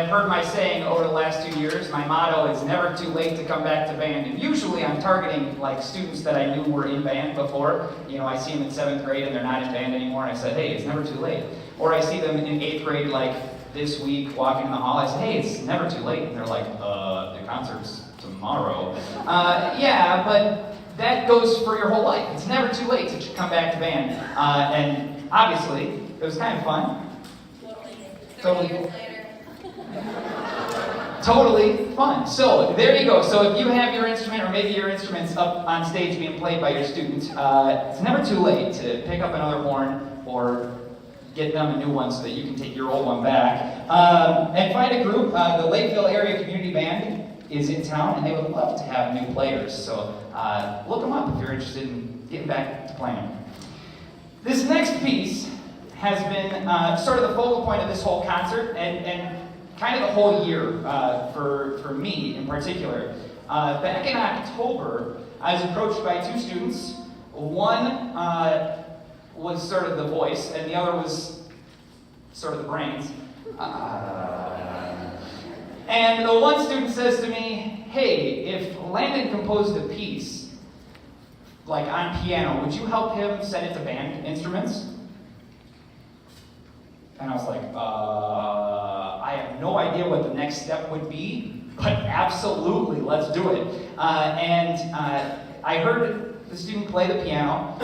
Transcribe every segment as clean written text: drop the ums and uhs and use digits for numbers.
have heard my saying over the last 2 years, my motto is never too late to come back to band. And usually I'm targeting like students that I knew were in band before. You know, I see them in 7th grade and they're not in band anymore, and I said, hey, it's never too late. Or I see them in 8th grade like this week walking in the hall, I said, hey, it's never too late. And they're like, the concert's tomorrow. Yeah, but that goes for your whole life. It's never too late to come back to band. And obviously, it was kind of fun. Totally. Totally fun. So there you go. So if you have your instrument, or maybe your instrument's up on stage being played by your student, it's never too late to pick up another horn or get them a new one so that you can take your old one back. And find a group. The Lakeville Area Community Band is in town, and they would love to have new players. So look them up if you're interested in getting back to playing. This next piece has been sort of the focal point of this whole concert, and kind of the whole year for me in particular. Back in October, I was approached by 2 students. One was sort of the voice, and the other was sort of the brains. And the one student says to me, hey, if Landon composed a piece, like on piano, would you help him set it to band instruments? And I was like, I have no idea what the next step would be, but absolutely, let's do it. And I heard the student play the piano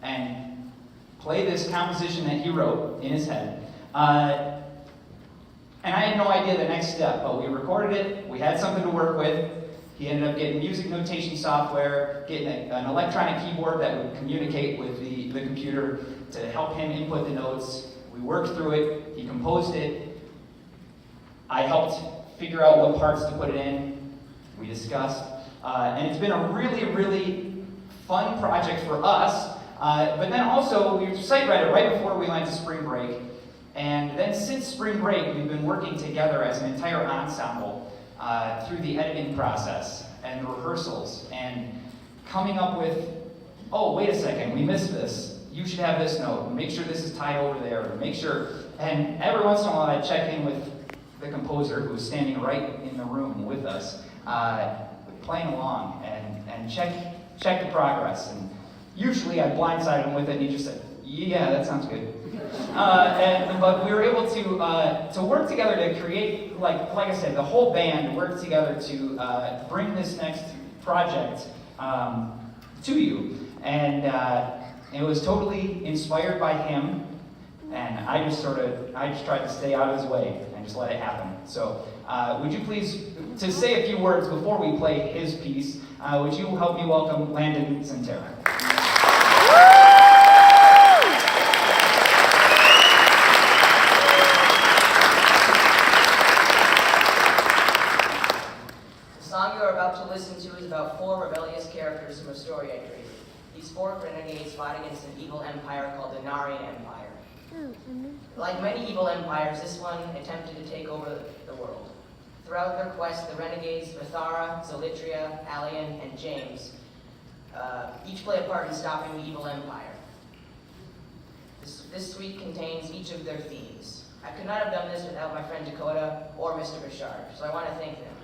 and play this composition that he wrote in his head. And I had no idea the next step, but we recorded it, we had something to work with. He ended up getting music notation software, getting an electronic keyboard that would communicate with the computer to help him input the notes. We worked through it, he composed it. I helped figure out what parts to put it in. We discussed. And it's been a really, really fun project for us. But then also, we site read it right before we went to spring break. And then since spring break, we've been working together as an entire ensemble through the editing process and the rehearsals and coming up with, oh, wait a second, we missed this. You should have this note. Make sure this is tied over there. Make sure. And every once in a while, I check in with the composer, who's standing right in the room with us, playing along and check the progress. And usually, I blindside him with it, and he just said, "Yeah, that sounds good." But we were able to work together to create, like I said, the whole band worked together to bring this next project to you. And it was totally inspired by him, and I just tried to stay out of his way and just let it happen. So would you please, to say a few words before we play his piece, would you help me welcome Landon Santera? The song you're about to listen to is about 4 rebellious characters from a story I created. These 4 renegades fought against an evil empire called the Narine Empire. Like many evil empires, this one attempted to take over the world. Throughout their quest, the renegades Mathara, Zolitria, Alian, and James each play a part in stopping the evil empire. This suite contains each of their themes. I could not have done this without my friend Dakota or Mr. Bouchard, so I want to thank them.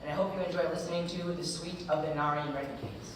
And I hope you enjoy listening to the suite of the Narine Renegades.